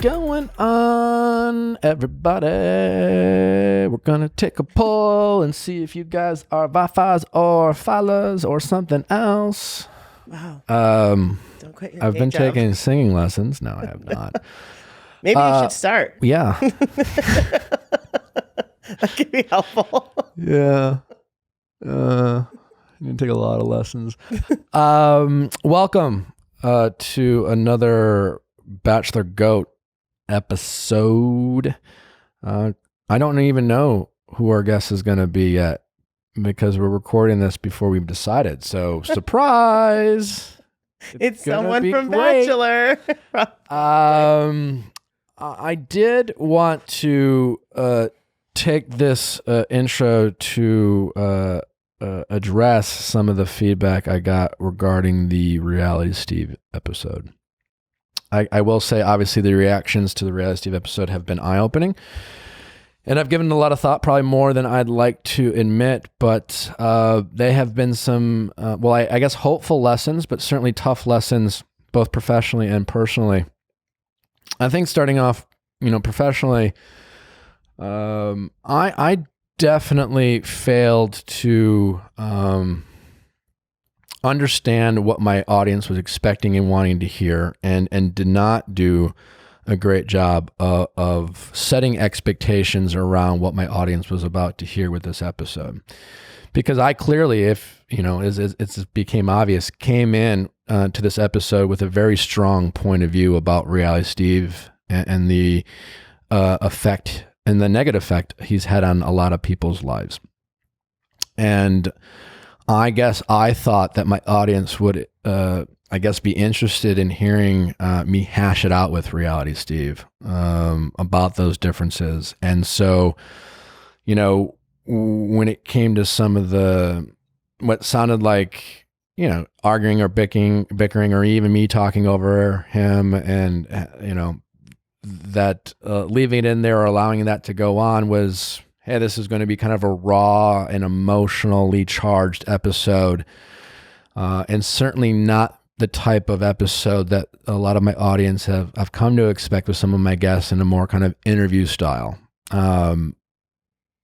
going on, everybody? We're gonna take a poll and see if you guys are Viall Files or Filers or something else. Wow. Don't quit your I've been day job. taking singing lessons. No, I have not. Maybe you should start. Yeah. That could be helpful. Yeah. You can take a lot of lessons. Welcome to another Bachelor Goat episode. I don't even know who our guest is going to be yet because we're recording this before we've decided. So, surprise! It's someone from great. Bachelor. I did want to take this intro to address some of the feedback I got regarding the Reality Steve episode. I will say, obviously, the reactions to the Reality Steve episode have been eye-opening, and I've given it a lot of thought, probably more than I'd like to admit, but they have been some, I guess hopeful lessons, but certainly tough lessons, both professionally and personally. I think starting off, professionally, I definitely failed to understand what my audience was expecting and wanting to hear, and did not do a great job of setting expectations around what my audience was about to hear with this episode. Because I clearly, as it became obvious, came in to this episode with a very strong point of view about Reality Steve and the effect and the negative effect he's had on a lot of people's lives. And I guess I thought that my audience would, be interested in hearing me hash it out with Reality Steve about those differences. And so, when it came to some of what sounded like, arguing or bickering, or even me talking over him and, that leaving it in there or allowing that to go on was, hey, this is going to be kind of a raw and emotionally charged episode, and certainly not the type of episode that a lot of my audience have come to expect with some of my guests in a more kind of interview style.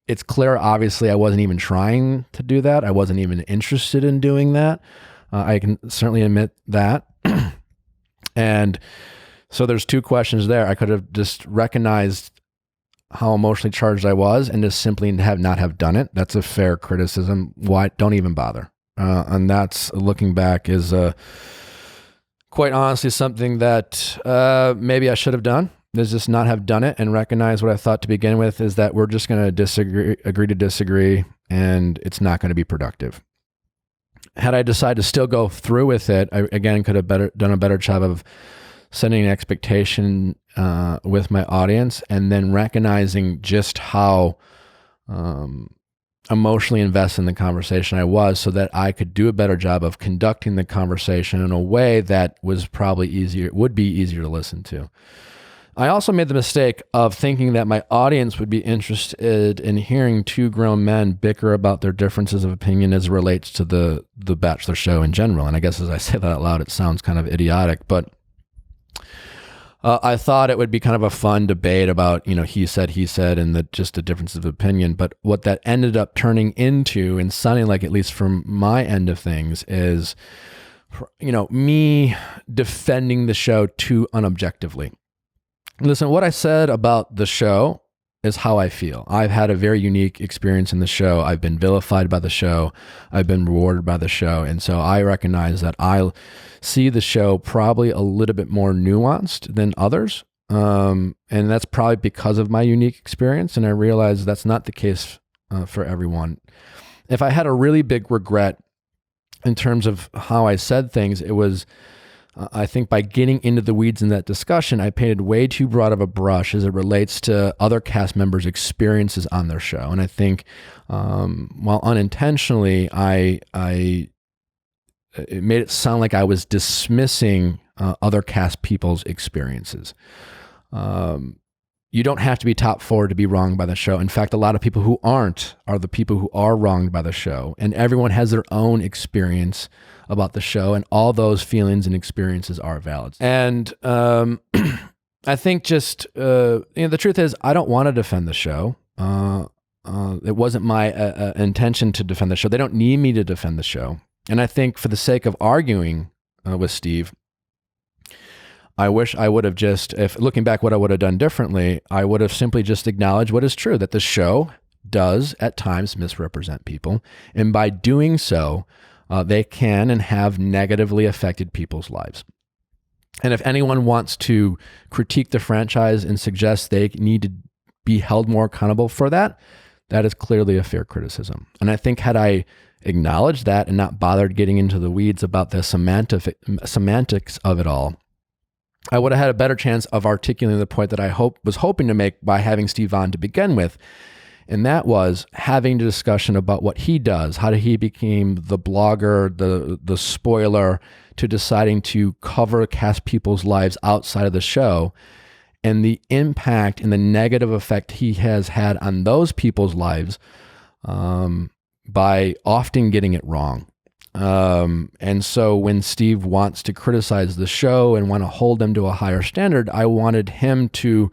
It's clear, obviously, I wasn't even trying to do that. I wasn't even interested in doing that. I can certainly admit that. And so there's two questions there. I could have just recognized how emotionally charged I was and just simply not have done it. That's a fair criticism. Why? Don't even bother. And that's, looking back, is quite honestly something that maybe I should have done. Is just not have done it and recognize what I thought to begin with is that we're just going to agree to disagree, and it's not going to be productive. Had I decided to still go through with it, I again could have done a better job of setting an expectation with my audience, and then recognizing just how emotionally invested in the conversation I was, so that I could do a better job of conducting the conversation in a way that was probably would be easier to listen to. I also made the mistake of thinking that my audience would be interested in hearing two grown men bicker about their differences of opinion as it relates to the Bachelor show in general. And I guess as I say that out loud, it sounds kind of idiotic, but I thought it would be kind of a fun debate about, he said, and just the differences of opinion. But what that ended up turning into, and sounding like, at least from my end of things, is, me defending the show too unobjectively. Listen, what I said about the show is how I feel. I've had a very unique experience in the show. I've been vilified by the show. I've been rewarded by the show. And so I recognize that I see the show probably a little bit more nuanced than others. And that's probably because of my unique experience. And I realize that's not the case for everyone. If I had a really big regret in terms of how I said things, it was, I think, by getting into the weeds in that discussion, I painted way too broad of a brush as it relates to other cast members' experiences on their show. And I think, while unintentionally, it made it sound like I was dismissing other cast people's experiences. You don't have to be top four to be wronged by the show. In fact, a lot of people who aren't are the people who are wronged by the show. And everyone has their own experience about the show, and all those feelings and experiences are valid. And I think just, the truth is I don't want to defend the show. It wasn't my intention to defend the show. They don't need me to defend the show. And I think for the sake of arguing with Steve, I wish I would have just, if looking back what I would have done differently, I would have simply just acknowledged what is true, that the show does at times misrepresent people. And by doing so, they can and have negatively affected people's lives. And if anyone wants to critique the franchise and suggest they need to be held more accountable for that, that is clearly a fair criticism. And I think had I acknowledged that and not bothered getting into the weeds about the semantics of it all, I would have had a better chance of articulating the point that I was hoping to make by having Steve on to begin with. And that was having a discussion about what he does, how he became the blogger, the spoiler, to deciding to cast people's lives outside of the show, and the impact and the negative effect he has had on those people's lives by often getting it wrong. And so when Steve wants to criticize the show and want to hold them to a higher standard, I wanted him to,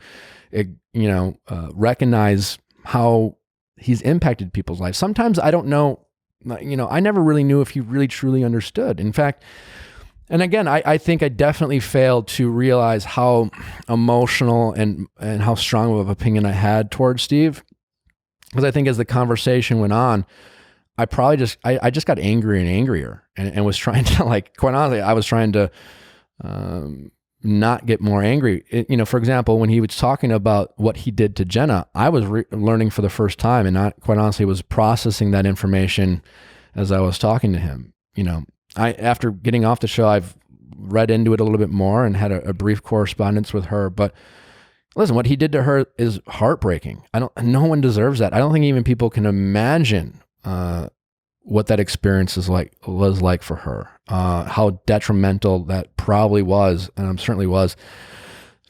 recognize how he's impacted people's lives. Sometimes I don't know, I never really knew if he really truly understood. In fact, and again, I think I definitely failed to realize how emotional and how strong of an opinion I had towards Steve. Because I think as the conversation went on, I probably just got angrier and angrier and was trying to, quite honestly, I was trying to not get more angry. For example, when he was talking about what he did to Jenna, I was learning for the first time, and not, quite honestly, was processing that information as I was talking to him. After getting off the show, I've read into it a little bit more and had a brief correspondence with her. But listen, what he did to her is heartbreaking. No one deserves that. I don't think even people can imagine what that experience was like for her, how detrimental that probably was, and certainly was,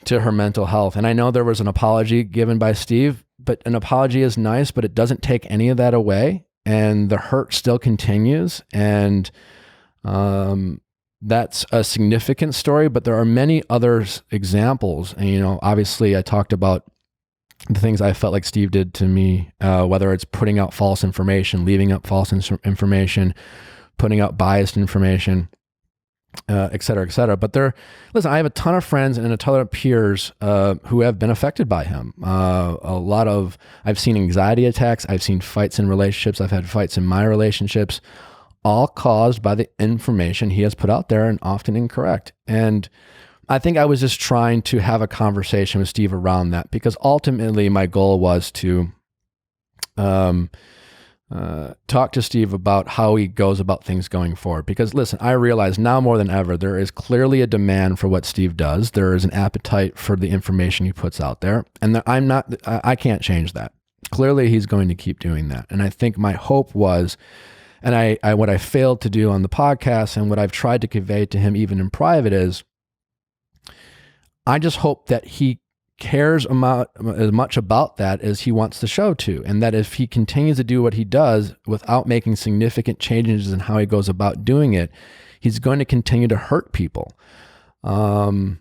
to her mental health. And I know there was an apology given by Steve, but an apology is nice, but it doesn't take any of that away, and the hurt still continues. And that's a significant story, but there are many other examples. And, obviously I talked about the things I felt like Steve did to me, whether it's putting out false information, leaving up false information, putting out biased information, et cetera, et cetera. But listen, I have a ton of friends and a ton of peers who have been affected by him. I've seen anxiety attacks. I've seen fights in relationships. I've had fights in my relationships, all caused by the information he has put out there, and often incorrect. And I think I was just trying to have a conversation with Steve around that, because ultimately my goal was to talk to Steve about how he goes about things going forward. Because listen, I realize now more than ever, there is clearly a demand for what Steve does. There is an appetite for the information he puts out there. And I can't change that. Clearly he's going to keep doing that. And I think my hope was, and what I failed to do on the podcast, and what I've tried to convey to him even in private, is I just hope that he cares as much about that as he wants the show to, and that if he continues to do what he does without making significant changes in how he goes about doing it, he's going to continue to hurt people. And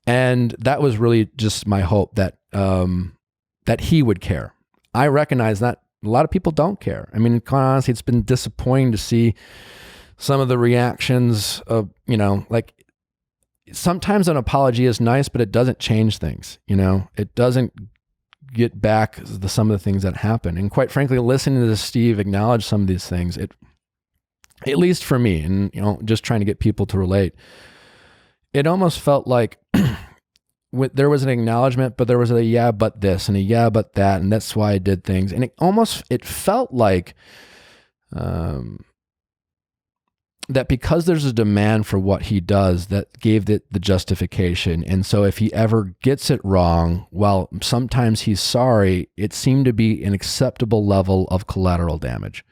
that was really just my hope, that he would care. I recognize that a lot of people don't care. I mean, quite honestly, it's been disappointing to see some of the reactions of, sometimes an apology is nice, but it doesn't change things. It doesn't get back some of the things that happen. And quite frankly, listening to Steve acknowledge some of these things, at least for me, and just trying to get people to relate, it almost felt like there was an acknowledgement, but there was a yeah, but this, and a yeah, but that, and that's why I did things. And it felt like that because there's a demand for what he does, that gave it the justification. And so if he ever gets it wrong, while sometimes he's sorry, it seemed to be an acceptable level of collateral damage.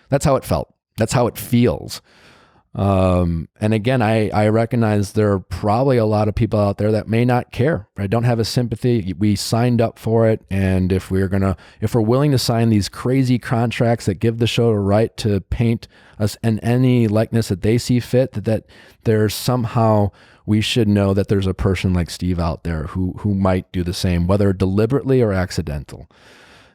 That's how it felt. That's how it feels. And again, I recognize there are probably a lot of people out there that may not care. I don't have a sympathy. We signed up for it. And if we're willing to sign these crazy contracts that give the show a right to paint us in any likeness that they see fit, that there's somehow we should know that there's a person like Steve out there who might do the same, whether deliberately or accidental.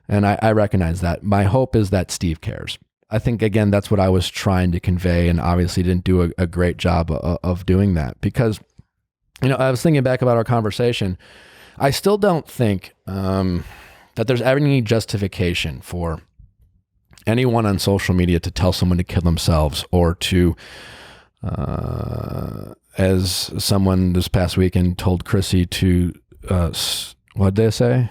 And I recognize that. My hope is that Steve cares. I think, again, that's what I was trying to convey, and obviously didn't do a great job of doing that, because, I was thinking back about our conversation. I still don't think that there's ever any justification for anyone on social media to tell someone to kill themselves, or to, as someone this past weekend told Chrissy to, what did they say?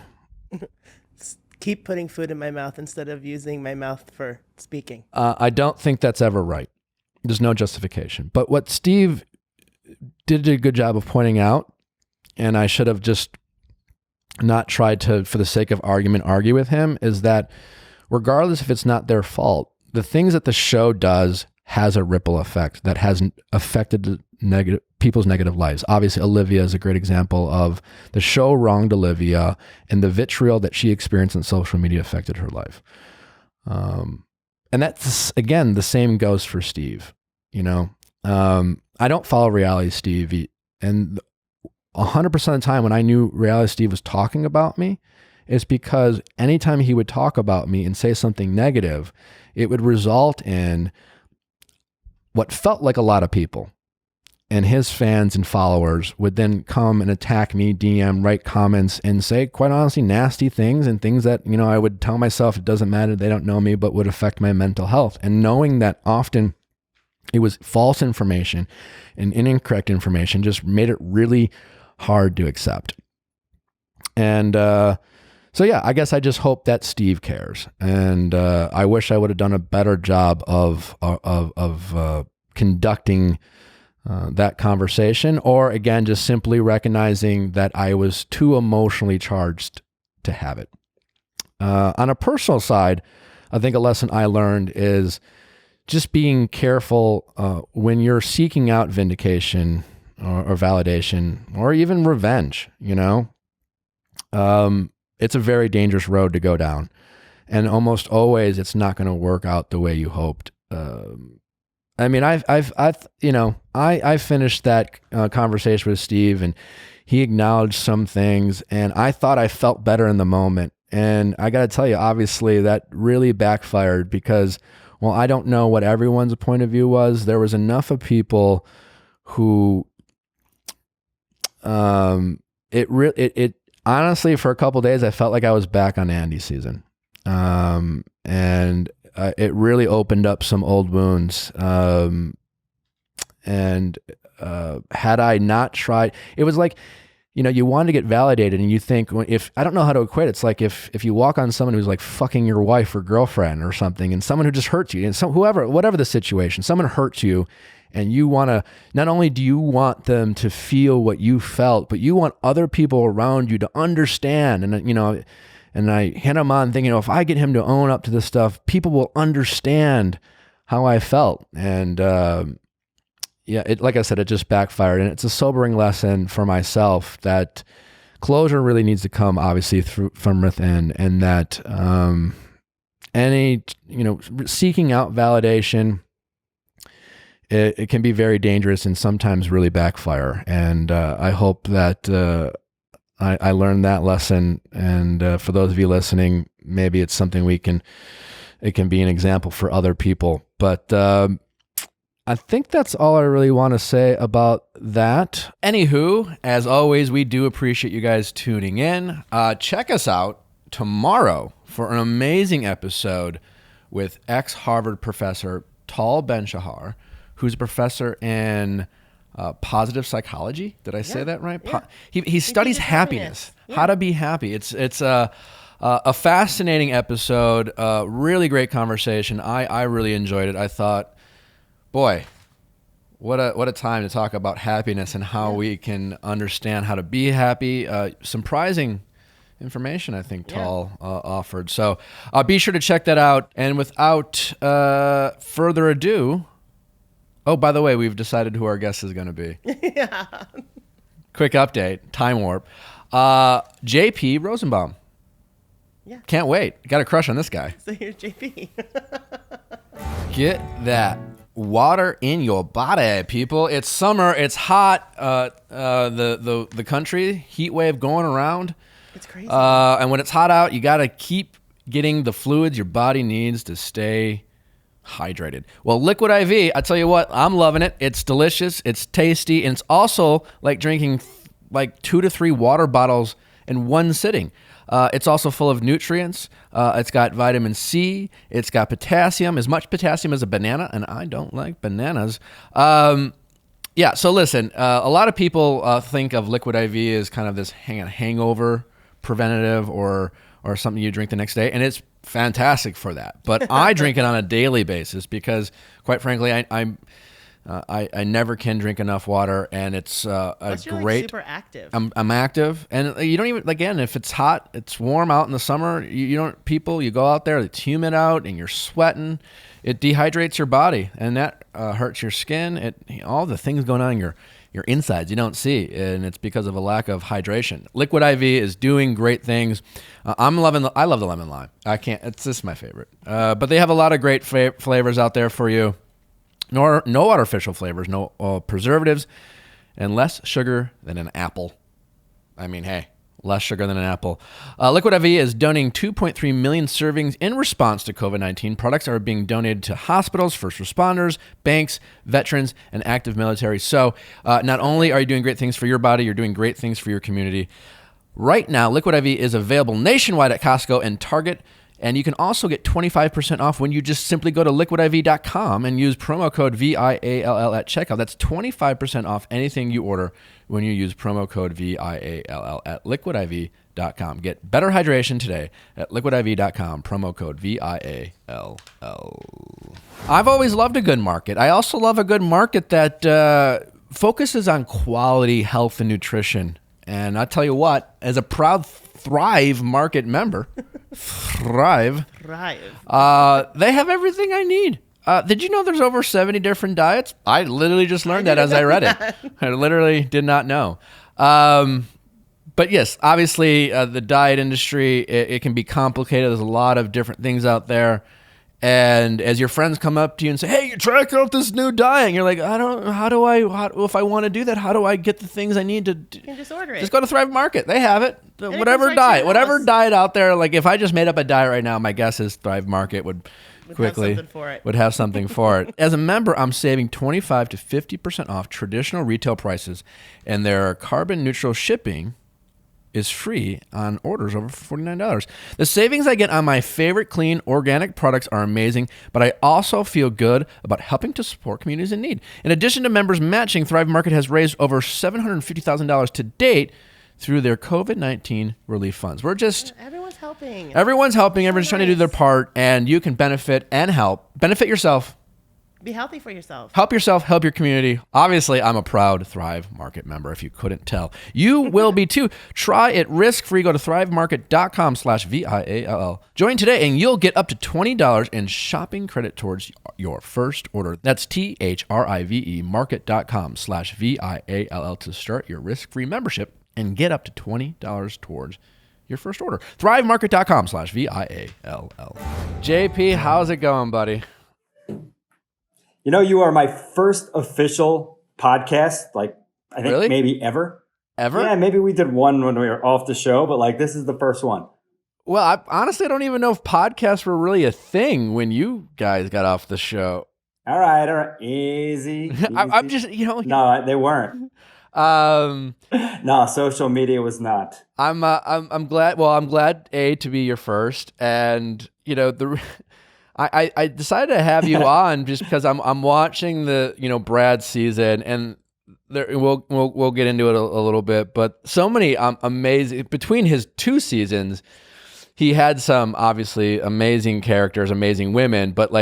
Keep putting food in my mouth instead of using my mouth for speaking. I don't think that's ever right. There's no justification. But what Steve did a good job of pointing out, and I should have just not tried to, for the sake of argument, argue with him, is that regardless if it's not their fault, the things that the show does has a ripple effect that has affected people's negative lives. Obviously, Olivia is a great example of the show wronged Olivia, and the vitriol that she experienced on social media affected her life. And that's, again, the same goes for Steve. I don't follow reality Steve, and 100% of the time when I knew reality Steve was talking about me, it's because anytime he would talk about me and say something negative, it would result in what felt like a lot of people and his fans and followers would then come and attack me, DM, write comments, and say, quite honestly, nasty things, and things that, I would tell myself it doesn't matter, they don't know me, but would affect my mental health. And knowing that often it was false information and incorrect information just made it really hard to accept. And so yeah, I guess I just hope that Steve cares. And I wish I would have done a better job of conducting that conversation, or again, just simply recognizing that I was too emotionally charged to have it. On a personal side, I think a lesson I learned is just being careful when you're seeking out vindication or validation, or even revenge. It's a very dangerous road to go down, and almost always it's not going to work out the way you hoped. I mean, I finished that conversation with Steve, and he acknowledged some things, and I thought I felt better in the moment. And I got to tell you, obviously that really backfired, because, well, I don't know what everyone's point of view was. There was enough of people who, it honestly, for a couple of days, I felt like I was back on Andy's season. And it really opened up some old wounds. And had I not tried, it was like, you want to get validated, and you think, I don't know how to equate it. It's like if you walk on someone who's like fucking your wife or girlfriend or something, and someone who just hurts you, and whatever the situation, someone hurts you, and you want to, not only do you want them to feel what you felt, but you want other people around you to understand. And I had him on thinking, if I get him to own up to this stuff, people will understand how I felt. And like I said, it just backfired. And it's a sobering lesson for myself that closure really needs to come, obviously, from within, and that seeking out validation, it can be very dangerous and sometimes really backfire. And I hope that I learned that lesson. And for those of you listening, maybe it's something it can be an example for other people. But I think that's all I really want to say about that. Anywho, as always, we do appreciate you guys tuning in. Check us out tomorrow for an amazing episode with ex-Harvard professor Tal Ben-Shahar, who's a professor in positive psychology. Did I say that right? Yeah. He studies happiness, how to be happy. It's a fascinating episode, really great conversation. I really enjoyed it. I thought, boy, what a time to talk about happiness and how we can understand how to be happy. Surprising information, I think, Tal offered. So be sure to check that out. And without further ado, Oh, by the way, we've decided who our guest is going to be. Yeah. Quick update, time warp. JP Rosenbaum. Yeah. Can't wait. Got a crush on this guy. So here's JP. Get that water in your body, people. It's summer. It's hot. The country heat wave going around. It's crazy. And when it's hot out, you got to keep getting the fluids your body needs to stay hydrated. Well, Liquid IV, I tell you what, I'm loving it. It's delicious. It's tasty. And it's also like drinking like 2 to 3 water bottles in one sitting. It's also full of nutrients. It's got vitamin C. It's got potassium, as much potassium as a banana, and I don't like bananas. Yeah, so listen, a lot of people think of Liquid IV as kind of this hangover preventative or something you drink the next day, and it's fantastic for that. But I drink it on a daily basis because, quite frankly, I never can drink enough water, and it's a Plus you're great. like super active. I'm active, and you don't even, again, if it's hot, it's warm out in the summer. You don't, people, you go out there, it's humid out, and you're sweating. It dehydrates your body, and that hurts your skin. All the things going on in your insides you don't see, and it's because of a lack of hydration. Liquid IV is doing great things. I love the lemon lime. It's just my favorite. But they have a lot of great flavors out there for you. No artificial flavors, no preservatives, and less sugar than an apple. I mean, hey, less sugar than an apple. Liquid IV is donating 2.3 million servings in response to COVID-19. Products are being donated to hospitals, first responders, banks, veterans, and active military. So not only are you doing great things for your body, you're doing great things for your community. Right now, Liquid IV is available nationwide at Costco and Target. And you can also get 25% off when you just simply go to liquidiv.com and use promo code VIALL at checkout. That's 25% off anything you order when you use promo code VIALL at liquidiv.com. Get better hydration today at liquidiv.com, promo code VIALL. I've always loved a good market. I also love a good market that focuses on quality, health, and nutrition. And I tell you what, as a proud Thrive Market member, Thrive. They have everything I need. Did you know there's over 70 different diets? I literally just learned that as I read it. I literally did not know. But yes, obviously the diet industry, it can be complicated. There's a lot of different things out there. And as your friends come up to you and say, hey, you try out this new diet. And you're like, if I want to do that, how do I get the things I need to do? You can just order it. Just go to Thrive Market. They have it. Whatever diet out there. Like if I just made up a diet right now, my guess is Thrive Market would have something for it. As a member, I'm saving 25 to 50% off traditional retail prices, and their carbon neutral shipping is free on orders over $49. The savings I get on my favorite clean organic products are amazing, but I also feel good about helping to support communities in need. In addition to members matching, Thrive Market has raised over $750,000 to date through their COVID-19 relief funds. Everyone's helping. Everyone's trying to do their part, and you can benefit and help. Benefit yourself. Be healthy for yourself. Help yourself, help your community. Obviously, I'm a proud Thrive Market member, if you couldn't tell. You will be too. Try it risk-free. Go to thrivemarket.com/VIALL. Join today, and you'll get up to $20 in shopping credit towards your first order. That's THRIVE market.com/VIALL to start your risk-free membership and get up to $20 towards your first order. thrivemarket.com/VIALL. JP, how's it going, buddy? You know, you are my first official podcast, like, I think Really? maybe ever. Ever? Yeah, maybe we did one when we were off the show, but like this is the first one. Well, I honestly don't even know if podcasts were really a thing when you guys got off the show. All right. Easy. I'm just, No, they weren't. No, social media was not. I'm glad. Well, I'm glad to be your first, and I decided to have you on just because I'm watching the Brad's season, and we'll get into it a little bit, but so many amazing between his 2 seasons. He had some obviously amazing characters, amazing women, but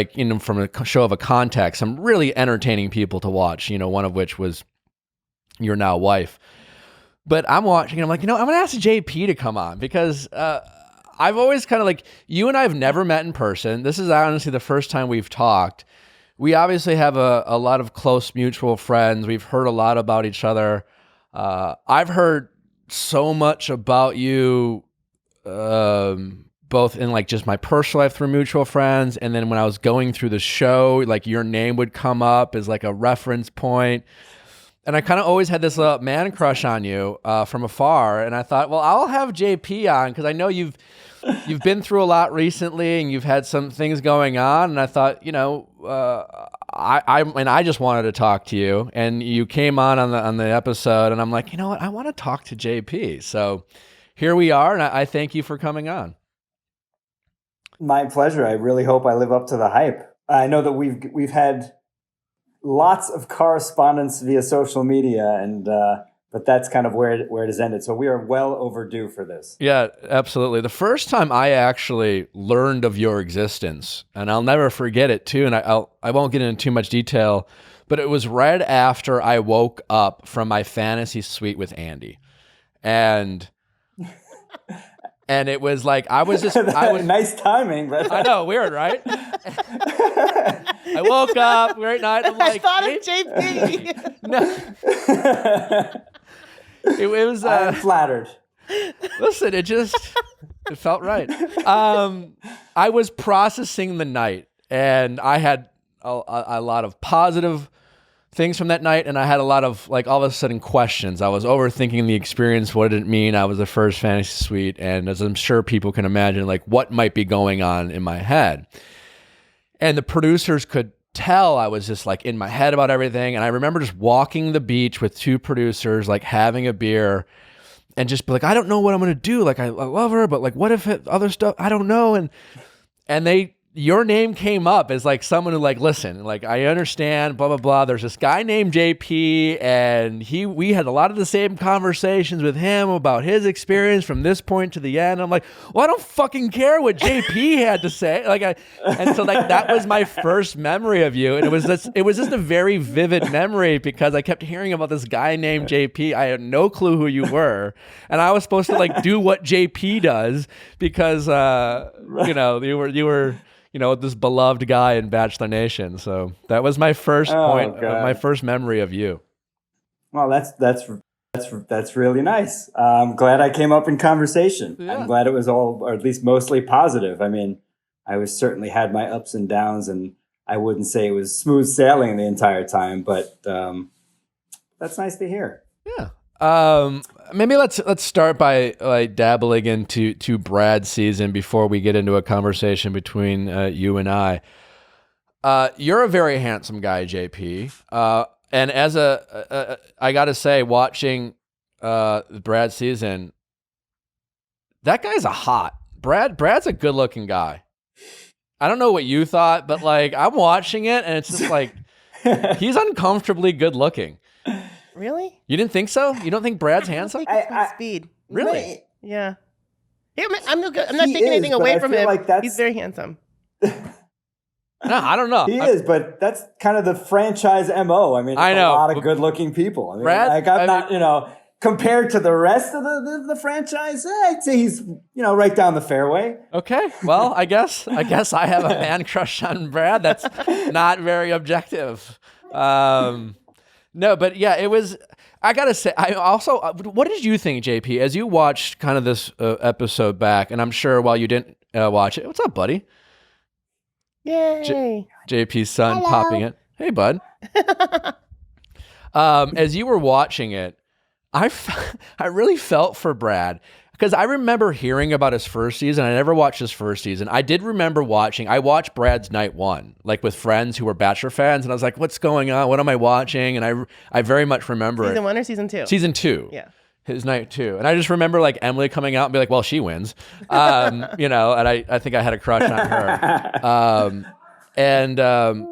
from a show of a context, some really entertaining people to watch. One of which was your now wife. But I'm watching, and I'm like, I'm going to ask JP to come on because I've always kind of you and I have never met in person. This is honestly the first time we've talked. we obviously have a lot of close mutual friends. We've heard a lot about each other. I've heard so much about you, both in like just my personal life through mutual friends, and then when I was going through the show, like your name would come up as like a reference point. And I kind of always had this man crush on you from afar. And I thought, well, I'll have JP on because I know you've been through a lot recently and you've had some things going on. And I thought, I just wanted to talk to you. And you came on the episode, and I'm like, you know what? I want to talk to JP. So here we are, and I thank you for coming on. My pleasure. I really hope I live up to the hype. I know that we've had lots of correspondence via social media, and but that's kind of where it has ended. So we are well overdue for this. Yeah, absolutely. The first time I actually learned of your existence, and I'll never forget it too, and I won't get into too much detail, but it was right after I woke up from my fantasy suite with Andy, and it was like I was nice timing, but I know, weird, right? I woke up great night. I'm like, I thought of JP. No. It was. I'm flattered. Listen, it felt right. I was processing the night, and I had a lot of positive things from that night, and I had a lot of like all of a sudden questions. I was overthinking the experience. What did it mean? I was the first fantasy suite, and as I'm sure people can imagine, like what might be going on in my head. And the producers could tell I was just like in my head about everything. And I remember just walking the beach with two producers, like having a beer, and just be like, I don't know what I'm going to do. Like I love her, but like, what if other stuff? I don't know. And your name came up as like someone who like, listen, like I understand, blah, blah, blah. There's this guy named JP, and we had a lot of the same conversations with him about his experience from this point to the end. I'm like, well, I don't fucking care what JP had to say. And so like that was my first memory of you. And it was just a very vivid memory because I kept hearing about this guy named JP. I had no clue who you were. And I was supposed to like do what JP does because, you were this beloved guy in Bachelor Nation. So that was my first my first memory of you. Well, that's really nice. I'm glad I came up in conversation. Yeah. I'm glad it was all, or at least mostly positive. I mean, I certainly had my ups and downs, and I wouldn't say it was smooth sailing the entire time, but that's nice to hear. Yeah. Maybe let's start by like dabbling into Brad's season before we get into a conversation between you and I. You're a very handsome guy, JP. And as I gotta say, watching Brad's season, that guy's Brad's a good looking guy. I don't know what you thought, but like I'm watching it and it's just like he's uncomfortably good looking. Really? You didn't think so? You don't think Brad's handsome? Speed. Really? Yeah. I'm not taking anything away from him. Like he's very handsome. No, I don't know. He is, but that's kind of the franchise MO. I mean, I know. A lot of good-looking people. I mean, Brad, I'm not, compared to the rest of the franchise, I'd say he's, right down the fairway. Okay. Well, I guess I have a man crush on Brad. That's not very objective. No, but yeah, it was, I gotta say, I also, what did you think, JP, as you watched kind of this episode back, and I'm sure while you didn't watch it, what's up, buddy? Yay. JP's son Hello. popping it. Hey, bud. As you were watching it, I really felt for Brad. Because I remember hearing about his first season. I never watched his first season. I did remember I watched Brad's night one, like with friends who were Bachelor fans. And I was like, what's going on? What am I watching? And I very much remember Season 1 or season 2? Season 2. Yeah. His night 2. And I just remember like Emily coming out and be like, well, she wins. And I think I had a crush on her.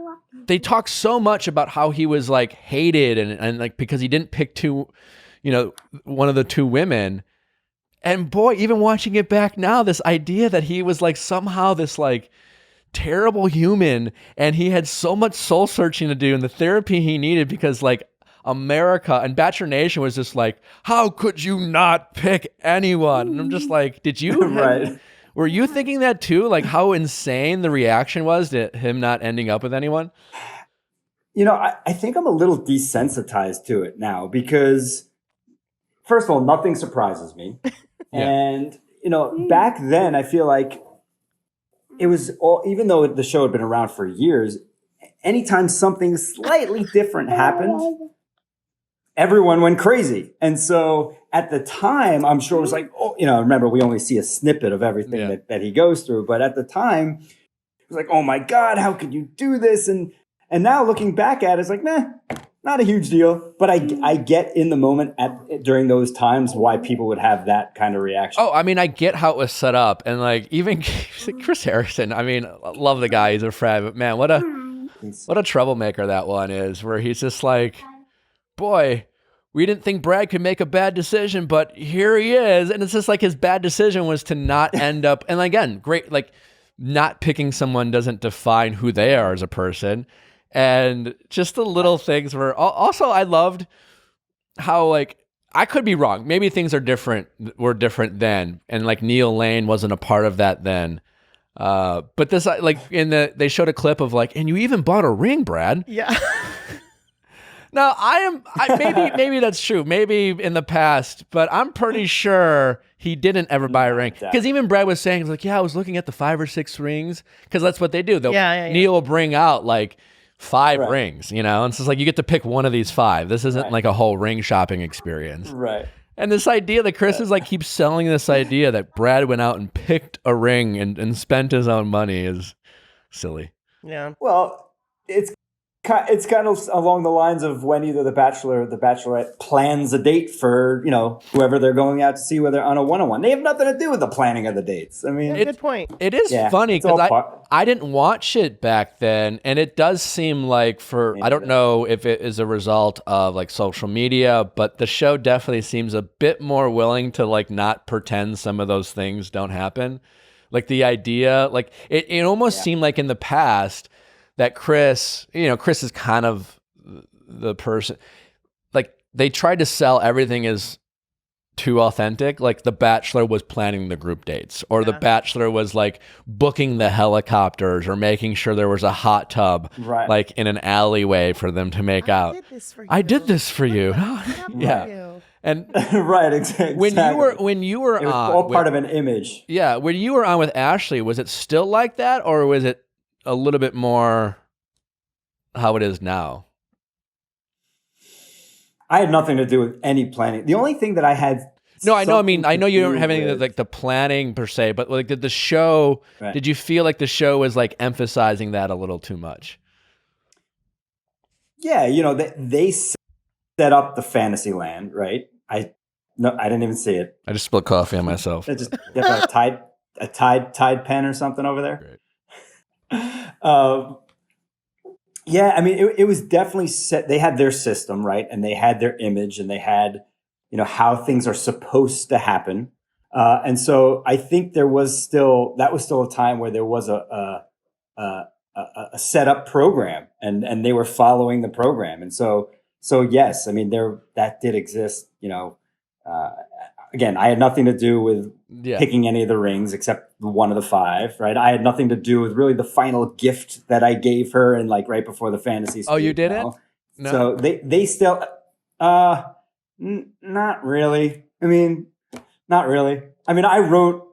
They talk so much about how he was like hated and like because he didn't pick one of the two women. And boy, even watching it back now, this idea that he was like somehow this like terrible human and he had so much soul searching to do and the therapy he needed because like America and Bachelor Nation was just like, how could you not pick anyone? And I'm just like, did you? Right. Were you thinking that too? Like how insane the reaction was to him not ending up with anyone? I think I'm a little desensitized to it now because, first of all, nothing surprises me. Yeah. And, back then, I feel like it was all, even though the show had been around for years, anytime something slightly different happened, everyone went crazy. And so at the time, I'm sure it was like, remember, we only see a snippet of everything that he goes through. But at the time, it was like, oh my God, how could you do this? And now looking back at it, it's like, not a huge deal. But I get in the moment during those times why people would have that kind of reaction. Oh, I mean, I get how it was set up. And like, even Chris Harrison, I mean, I love the guy. He's a friend. But man, what a troublemaker that one is, where he's just like, boy, we didn't think Brad could make a bad decision, but here he is. And it's just like his bad decision was to not end up. And again, great, like not picking someone doesn't define who they are as a person. And just the little things were also, I loved how, like, I could be wrong. Maybe things were different then. And like Neil Lane wasn't a part of that then. But this, like they showed a clip of like, and you even bought a ring, Brad. Yeah. Now maybe that's true. Maybe in the past, but I'm pretty sure he didn't ever buy a ring. Because even Brad was saying, like, I was looking at the 5 or 6 rings. Because that's what they do. Neil will bring out like 5 rings, and it's just like, you get to pick one of these 5. This isn't like a whole ring shopping experience. Right. And this idea that Chris is like, keeps selling this idea that Brad went out and picked a ring and spent his own money is silly. Yeah. Well, it's kind of along the lines of when either the Bachelor or the Bachelorette plans a date for, whoever they're going out to see, whether on a one-on-one. They have nothing to do with the planning of the dates. I mean, good point. It is funny because I didn't watch it back then, and it does seem like I don't know if it is a result of like social media, but the show definitely seems a bit more willing to like not pretend some of those things don't happen. Like the idea, like it almost seemed like in the past that Chris is kind of the person, like they tried to sell everything as too authentic. Like the Bachelor was planning the group dates, or the Bachelor was like booking the helicopters or making sure there was a hot tub like in an alleyway for them to make out. I did this for you. Yeah. And right, exactly. When you were it was on, all part of an image. Yeah, when you were on with Ashley, was it still like that, or was it a little bit more how it is now? I had nothing to do with any planning. The only thing that I had. No, I know. I mean, I know you don't have anything like the planning per se, but like did the show? Right. Did you feel like the show was like emphasizing that a little too much? Yeah, they set up the fantasy land, right? I didn't even see it. I just spilled coffee on myself. I just got a Tide pen or something over there. Great. Yeah, I mean, it was definitely set. They had their system, right? And they had their image, and they had, how things are supposed to happen. And so I think that was still a time where there was a set up program, and they were following the program. And so yes, I mean, that did exist. Again, I had nothing to do with picking any of the rings except one of the 5, right? I had nothing to do with really the final gift that I gave her and like right before the fantasy suite. Oh, you didn't? No. So they still, not really. I mean, not really. I mean, I wrote,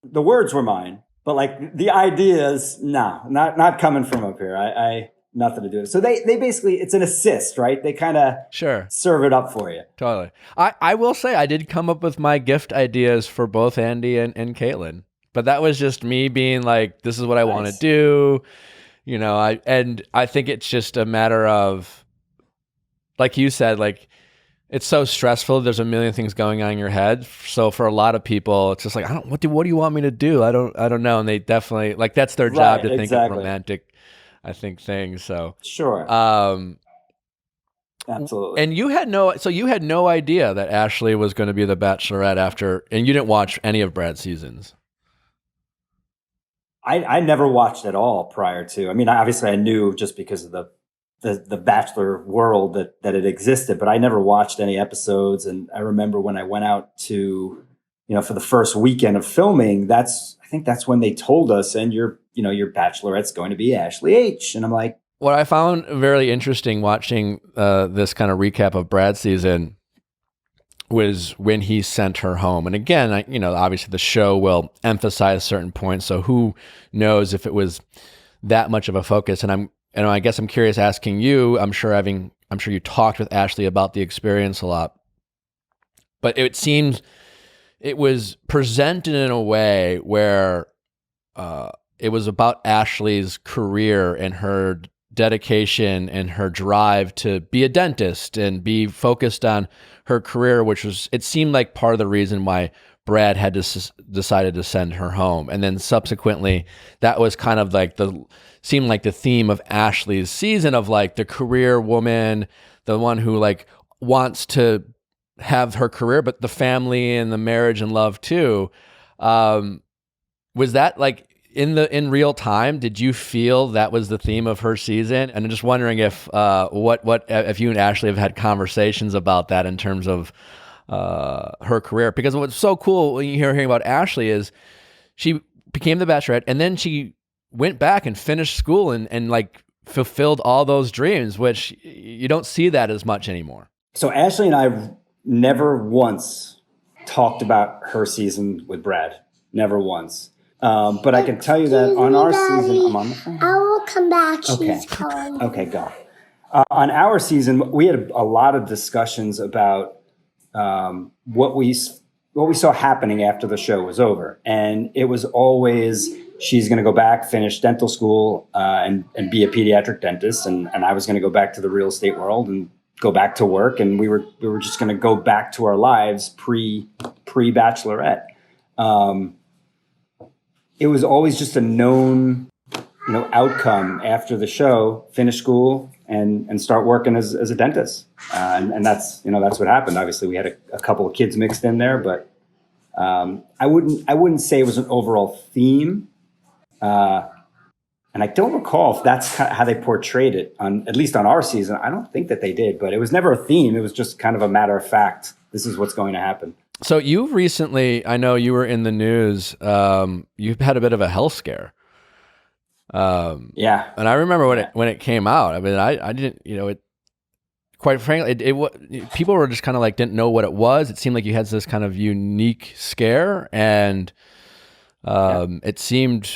the words were mine, but like the ideas, not coming from up here. I nothing to do with it. So they basically, it's an assist, right? They kind of serve it up for you. Totally. I will say I did come up with my gift ideas for both Andy and Caitlin, but that was just me being like, this is what I want to do. I think it's just a matter of, like you said, like it's so stressful. There's a million things going on in your head. So for a lot of people, it's just like, what do you want me to do? I don't know. And they definitely like, that's their job to think of romantic, I think, things. So sure. Absolutely. And you had no idea that Ashley was going to be the Bachelorette after, and you didn't watch any of Brad's seasons. I never watched at all prior to. I mean, obviously I knew just because of the Bachelor world that it existed, but I never watched any episodes. And I remember when I went out to, for the first weekend of filming, I think that's when they told us, and your Bachelorette's going to be Ashley H. And I'm like, what I found very interesting watching this kind of recap of Brad's season was when he sent her home. And again, obviously the show will emphasize certain points. So who knows if it was that much of a focus? And I guess I'm curious asking you, I'm sure you talked with Ashley about the experience a lot, but it seems it was presented in a way where it was about Ashley's career and her dedication and her drive to be a dentist and be focused on her career, it seemed like part of the reason why Brad had decided to send her home. And then subsequently, that was kind of like seemed like the theme of Ashley's season of like the career woman, the one who like wants to have her career, but the family and the marriage and love too. Was that like in real time? Did you feel that was the theme of her season? And I'm just wondering if if you and Ashley have had conversations about that in terms of her career. Because what's so cool when you hearing about Ashley is she became the Bachelorette and then she went back and finished school and like fulfilled all those dreams, which you don't see that as much anymore. So Ashley and I never once talked about her season with Brad. Never once. But I can tell you that on our season, I'm on the phone. I will come back. Okay. She's calling. Okay, go. On our season, we had a lot of discussions about what we saw happening after the show was over, and it was always she's going to go back, finish dental school, and be a pediatric dentist, and I was going to go back to the real estate world and go back to work, and we were just going to go back to our lives pre Bachelorette. It was always just a known, outcome after the show, finish school and start working as a dentist. And that's what happened. Obviously we had a couple of kids mixed in there, but I wouldn't say it was an overall theme. And I don't recall if that's kind of how they portrayed it at least on our season. I don't think that they did, but it was never a theme. It was just kind of a matter of fact. This is what's going to happen. So you recently, I know you were in the news. You've had a bit of a health scare. Yeah. And I remember when it came out. I mean, I didn't, quite frankly, people were just kind of like didn't know what it was. It seemed like you had this kind of unique scare, and it seemed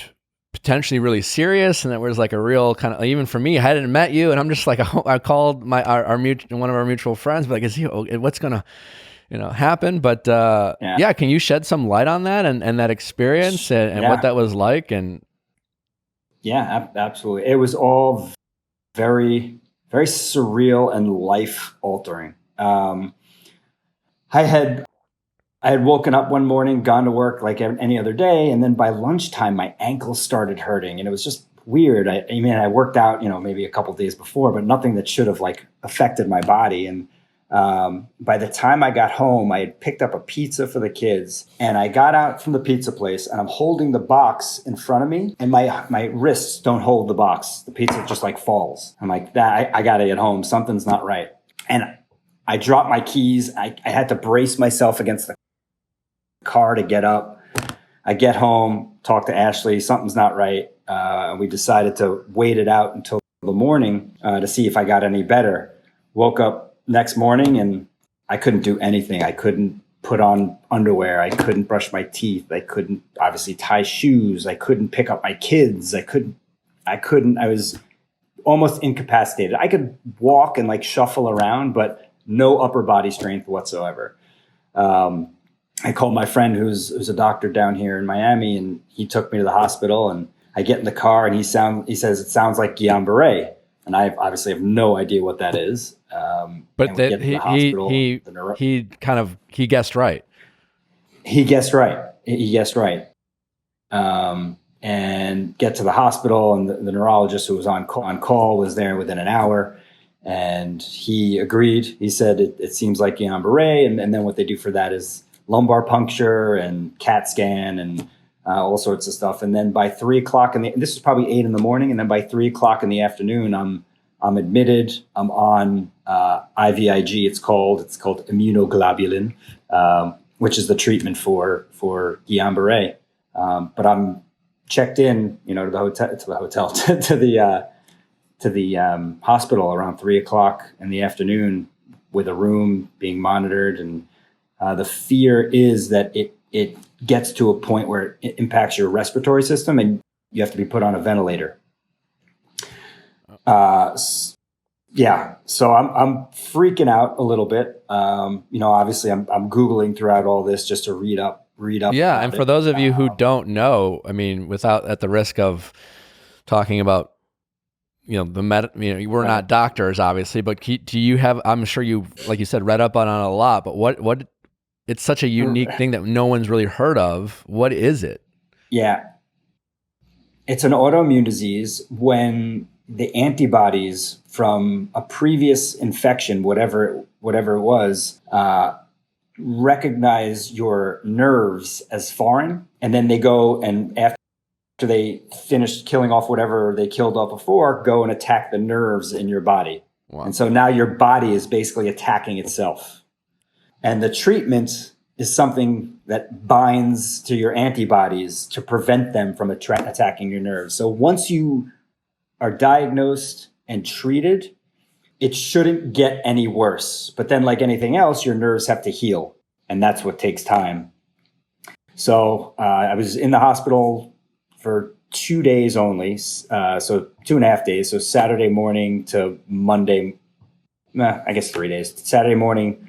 potentially really serious, and it was like a real kind of, even for me, I hadn't met you, and I'm just like, I called one of our mutual friends, but like, what's gonna happen? But can you shed some light on that and that experience and what that was like? And absolutely. It was all very, very surreal and life altering. I had woken up one morning, gone to work like any other day, and then by lunchtime my ankles started hurting, and it was just weird. I worked out, maybe a couple of days before, but nothing that should have like affected my body. And by the time I got home, I had picked up a pizza for the kids, and I got out from the pizza place, and I'm holding the box in front of me, and my wrists don't hold the box. The pizza just like falls. I'm like, I got to get home. Something's not right. And I dropped my keys. I had to brace myself against the car to get up. I get home, talk to Ashley. Something's not right. We decided to wait it out until the morning to see if I got any better. Woke up next morning and I couldn't do anything. I couldn't put on underwear. I couldn't brush my teeth. I couldn't obviously tie shoes. I couldn't pick up my kids. I was almost incapacitated. I could walk and like shuffle around, but no upper body strength whatsoever. I called my friend who's a doctor down here in Miami, and he took me to the hospital, and I get in the car and he says it sounds like Guillain-Barré. And I obviously have no idea what that is. But that he guessed right. He guessed right. And get to the hospital, and the neurologist who was on call was there within an hour, and he agreed. He said it seems like Guillain-Barré, and then what they do for that is lumbar puncture and CAT scan and all sorts of stuff. And then by 3:00 this is probably 8 a.m. and then by 3:00 in the afternoon, I'm admitted. I'm on IVIG. It's called immunoglobulin, which is the treatment for Guillain-Barré. But I'm checked in, to the to the hospital around 3:00 in the afternoon with a room being monitored. And the fear is that it gets to a point where it impacts your respiratory system and you have to be put on a ventilator. Yeah, so I'm freaking out a little bit. Obviously I'm Googling throughout all this just to read up. Yeah, and for those of you who don't know, I mean, at the risk of talking about, we're not doctors, obviously, but do you have? I'm sure you, like you said, read up on it a lot. But what? It's such a unique thing that no one's really heard of. What is it? Yeah, it's an autoimmune disease when the antibodies from a previous infection, whatever it was, recognize your nerves as foreign, and then they go and after they finish killing off whatever they killed off before, go and attack the nerves in your body. Wow. And so now your body is basically attacking itself. And the treatment is something that binds to your antibodies to prevent them from attacking your nerves. So once you are diagnosed and treated, it shouldn't get any worse. But then like anything else, your nerves have to heal. And that's what takes time. So I was in the hospital for 2 days only. So 2.5 days. So Saturday morning to Monday, I guess 3 days. Saturday morning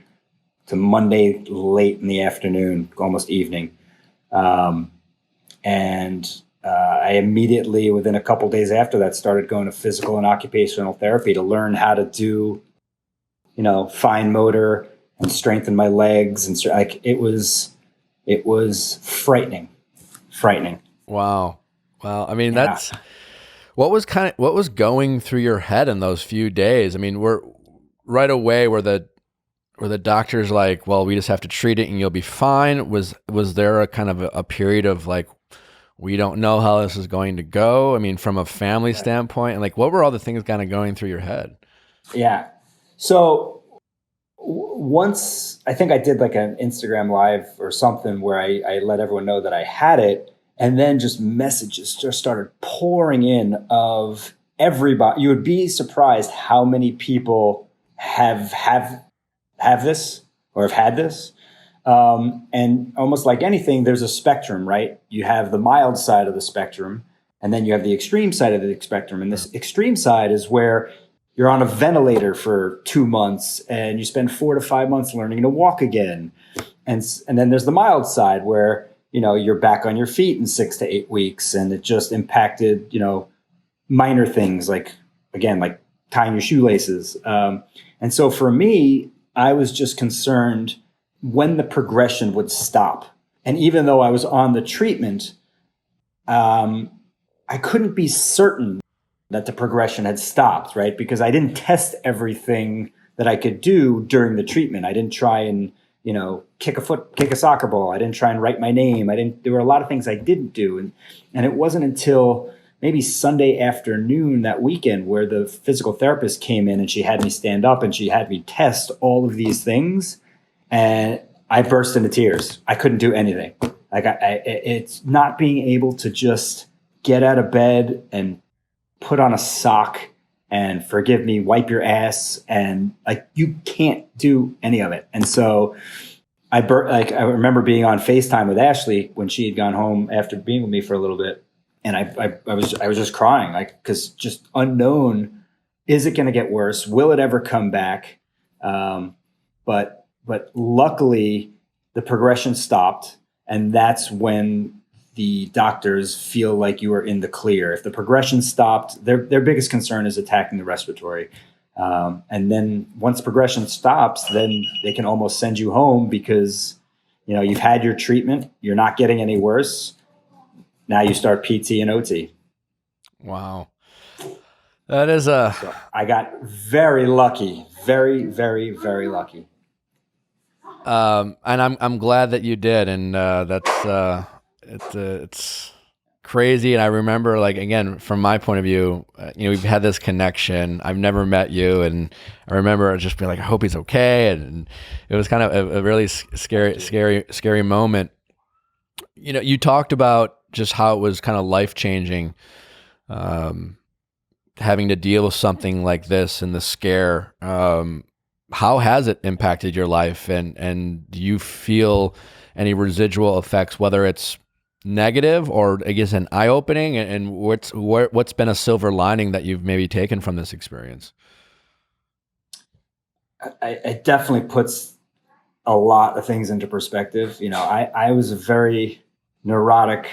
to Monday late in the afternoon, almost evening. I immediately, within a couple days after that, started going to physical and occupational therapy to learn how to do, fine motor and strengthen my legs. And it was frightening. Wow. I mean, that's what was going through your head in those few days. I mean, were the doctors like, well, we just have to treat it and you'll be fine? Was there a kind of a period of like, we don't know how this is going to go? I mean, from a family standpoint, and like, what were all the things kind of going through your head? Yeah. So once I think I did like an Instagram live or something where I let everyone know that I had it, and then just messages just started pouring in of everybody. You would be surprised how many people have this or have had this. And almost like anything, there's a spectrum, right? You have the mild side of the spectrum, and then you have the extreme side of the spectrum. And this extreme side is where you're on a ventilator for 2 months and you spend 4 to 5 months learning to walk again. And then there's the mild side where, you're back on your feet in 6 to 8 weeks, and it just impacted, minor things like tying your shoelaces. And so for me, I was just concerned when the progression would stop. And even though I was on the treatment, I couldn't be certain that the progression had stopped, right? Because I didn't test everything that I could do during the treatment. I didn't try and, kick a soccer ball. I didn't try and write my name. There were a lot of things I didn't do. And it wasn't until maybe Sunday afternoon that weekend where the physical therapist came in and she had me stand up and she had me test all of these things. And I burst into tears. I couldn't do anything. It's not being able to just get out of bed and put on a sock and, forgive me, wipe your ass, and you can't do any of it. And so I remember being on FaceTime with Ashley when she had gone home after being with me for a little bit, and I was just crying, because just unknown. Is it going to get worse? Will it ever come back? But luckily, the progression stopped, and that's when the doctors feel like you are in the clear. If the progression stopped, their biggest concern is attacking the respiratory. And then once progression stops, then they can almost send you home because, you've had your treatment, you're not getting any worse. Now you start PT and OT. Wow. That is So I got very lucky, very, very, very lucky. And I'm glad that you did. And it's crazy. And I remember, again, from my point of view, we've had this connection. I've never met you, and I remember just being like, I hope he's okay. And it was kind of a really scary moment. You talked about just how it was kind of life-changing, having to deal with something like this and the scare, how has it impacted your life? And do you feel any residual effects, whether it's negative or I guess an eye opening? And what's been a silver lining that you've maybe taken from this experience? It definitely puts a lot of things into perspective. You know, I was a very neurotic,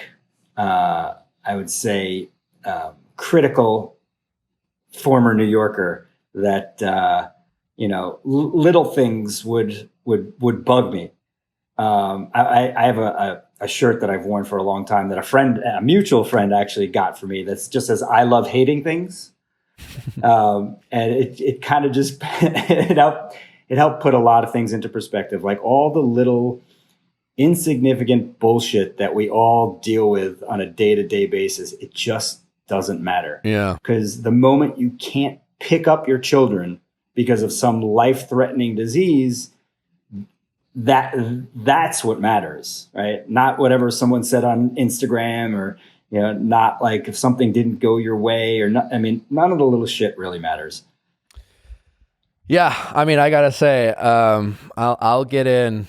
I would say, critical former New Yorker that, you know, little things would bug me. I have a shirt that I've worn for a long time that a mutual friend actually got for me. That's just says, "I love hating things." And it kind of just, it helped put a lot of things into perspective. Like all the little insignificant bullshit that we all deal with on a day-to-day basis, it just doesn't matter. Yeah. Because the moment you can't pick up your children because of some life-threatening disease, that's what matters, right? Not whatever someone said on Instagram, or, you know, not like if something didn't go your way or not. I mean, none of the little shit really matters. Yeah. I mean, I gotta say, I'll get in,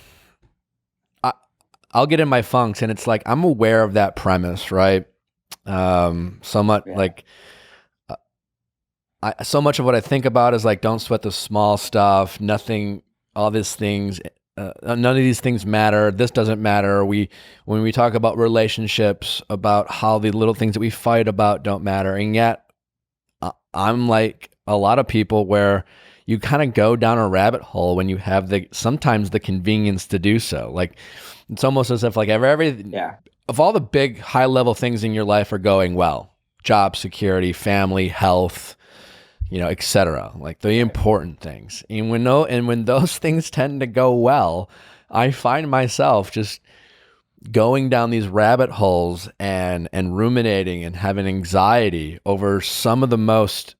I'll get in my funks, and it's like, I'm aware of that premise, right? So much like, so much of what I think about is like, don't sweat the small stuff, nothing, all these things, none of these things matter. This doesn't matter. When we talk about relationships, about how the little things that we fight about don't matter. And yet I'm like a lot of people where you kind of go down a rabbit hole when you have sometimes the convenience to do so. Like, it's almost as if like of all the big high level things in your life are going well, job security, family, health, you know, etc. Like the important things. And when those things tend to go well, I find myself just going down these rabbit holes and ruminating and having anxiety over some of the most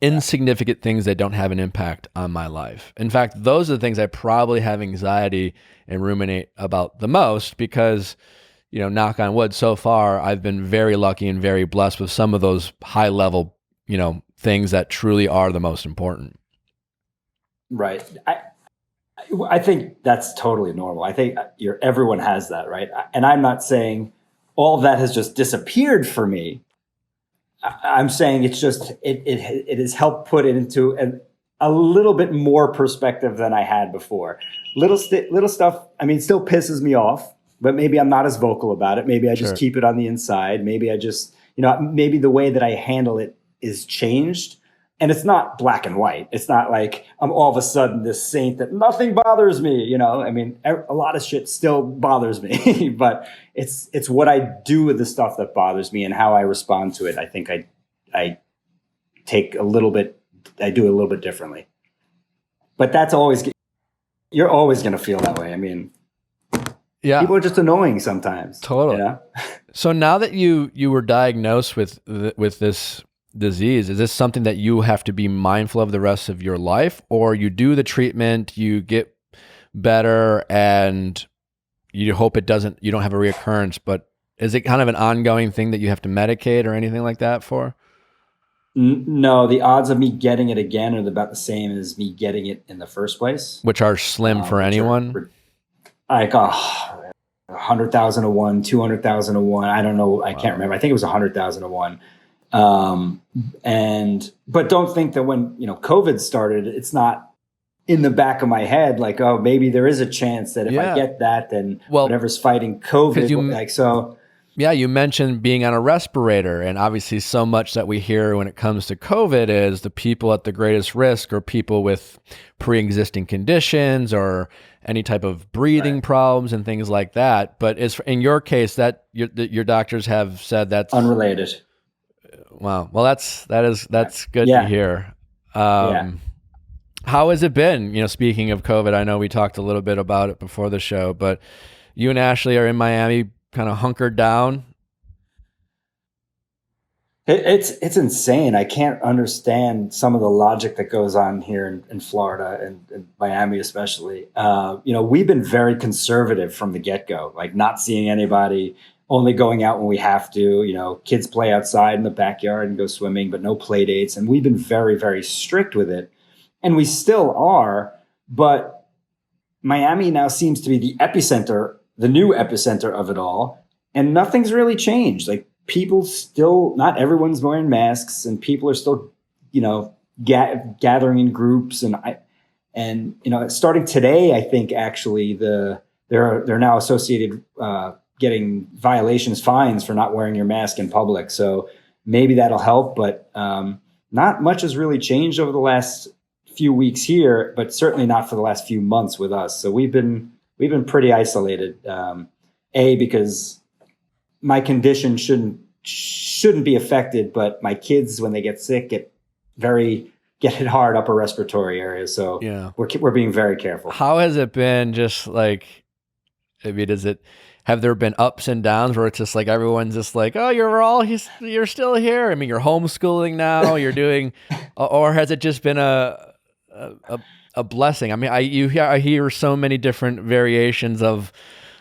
insignificant things that don't have an impact on my life. In fact, those are the things I probably have anxiety and ruminate about the most because, you know, knock on wood, so far I've been very lucky and very blessed with some of those high level, you know, things that truly are the most important. Right. I think that's totally normal. I think everyone has that, right? And I'm not saying all that has just disappeared for me. I'm saying it's just it has helped put it into a little bit more perspective than I had before. Little stuff. I mean, still pisses me off, but maybe I'm not as vocal about it. Maybe I just keep it on the inside. Maybe I just, you know, maybe the way that I handle it is changed. And it's not black and white. It's not like I'm all of a sudden this saint that nothing bothers me. You know, I mean, a lot of shit still bothers me, but it's what I do with the stuff that bothers me and how I respond to it. I think I take a little bit, I do a little bit differently. But you're always going to feel that way. I mean, yeah, people are just annoying sometimes. Totally. You know? So now that you were diagnosed with this disease, is this something that you have to be mindful of the rest of your life, or you do the treatment, you get better, and you hope you don't have a reoccurrence, but is it kind of an ongoing thing that you have to medicate or anything like that for? No, the odds of me getting it again are about the same as me getting it in the first place. Which are slim for anyone? Like 100,000 to 1, 200,000 to 1. I don't know. I can't remember. I think it was 100,000 to 1. But don't think that when, you know, COVID started, it's not in the back of my head, like, oh, maybe there is a chance that if I get that, then whatever's fighting COVID, Yeah, you mentioned being on a respirator, and obviously so much that we hear when it comes to COVID is the people at the greatest risk are people with pre-existing conditions or any type of breathing problems and things like that. But in your case, that your doctors have said that's unrelated. Wow. Well, that's good to hear. How has it been? You know, speaking of COVID, I know we talked a little bit about it before the show, but you and Ashley are in Miami, kind of hunkered down. It's insane. I can't understand some of the logic that goes on here in Florida and Miami, especially. You know, we've been very conservative from the get-go, like not seeing anybody. only going out when we have to. Kids play outside in the backyard and go swimming, but no play dates. And we've been very, very strict with it. And we still are, but Miami now seems to be the new epicenter of it all. And nothing's really changed. Like, people still, not everyone's wearing masks, and people are still, gathering in groups. And starting today, I think actually they're now associated getting violations, fines for not wearing your mask in public. So maybe that'll help, but not much has really changed over the last few weeks here, but certainly not for the last few months with us. So we've been pretty isolated. Because my condition shouldn't be affected, but my kids, when they get sick, get hit hard upper respiratory areas. So yeah, we're being very careful. How has it been? Just like, have there been ups and downs where it's just like everyone's just like, oh, you're still here? I mean, you're homeschooling now. You're doing, or has it just been a blessing? I mean, I hear so many different variations of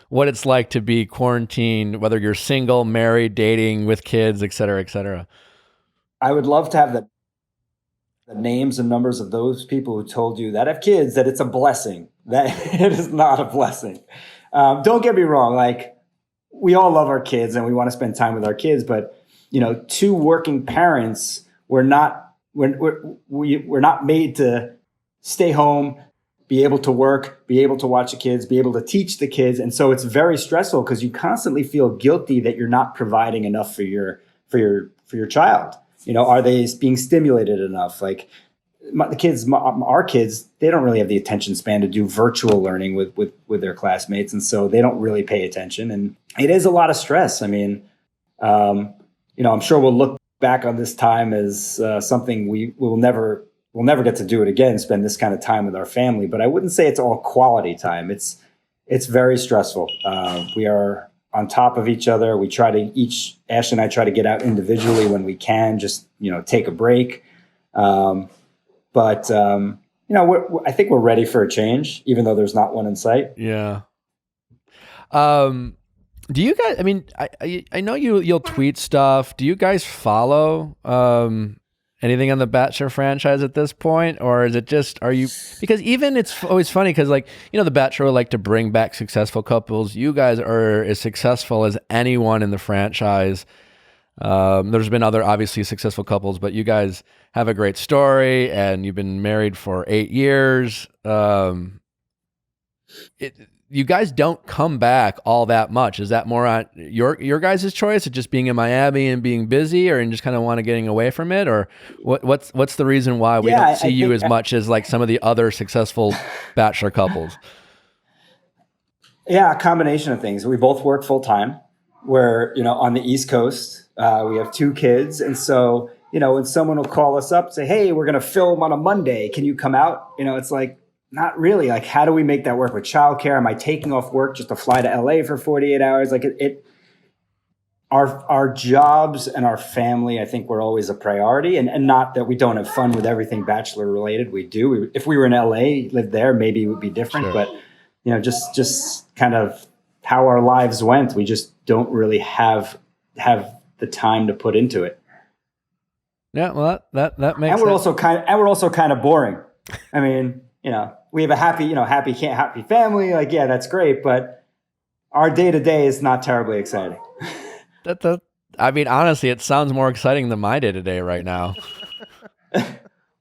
what it's like to be quarantined, whether you're single, married, dating, with kids, et cetera, et cetera. I would love to have the names and numbers of those people who told you that have kids, that it's a blessing. That it is not a blessing. Don't get me wrong. Like, we all love our kids and we want to spend time with our kids, but two working parents, we're not made to stay home, be able to work, be able to watch the kids, be able to teach the kids. And so it's very stressful because you constantly feel guilty that you're not providing enough for your child. Are they being stimulated enough? Like, our kids, they don't really have the attention span to do virtual learning with their classmates. And so they don't really pay attention. And it is a lot of stress. I mean, I'm sure we'll look back on this time as something we'll never get to do it again, spend this kind of time with our family. But I wouldn't say it's all quality time. It's very stressful. We are on top of each other. Ashley and I try to get out individually when we can, just, take a break. But I think we're ready for a change, even though there's not one in sight. Yeah. Do you guys, I mean, I know you'll tweet stuff. Do you guys follow anything on the Bachelor franchise at this point? Or is it just, because even it's always funny because, like, the Bachelor would like to bring back successful couples. You guys are as successful as anyone in the franchise. There's been other obviously successful couples, but you guys have a great story and you've been married for 8 years. You guys don't come back all that much. Is that more on your guys' choice of just being in Miami and being busy, or and just kind of want to getting away from it? Or what's the reason why we don't see you as much as like some of the other successful Bachelor couples? Yeah, a combination of things. We both work full time. We're, on the East Coast. We have 2 kids. And so, when someone will call us up and say, hey, we're going to film on a Monday, can you come out? It's like, not really. Like, how do we make that work with childcare? Am I taking off work just to fly to LA for 48 hours? Like, our jobs and our family, I think, were always a priority, and not that we don't have fun with everything Bachelor related. We do. If we were in LA, lived there, maybe it would be different. Sure. But, just kind of how our lives went, we just don't really have the time to put into it. Yeah, well, that makes sense. And we're also kind of boring. I mean, we have a happy family. Like, yeah, that's great, but our day to day is not terribly exciting. I mean, honestly, it sounds more exciting than my day to day right now.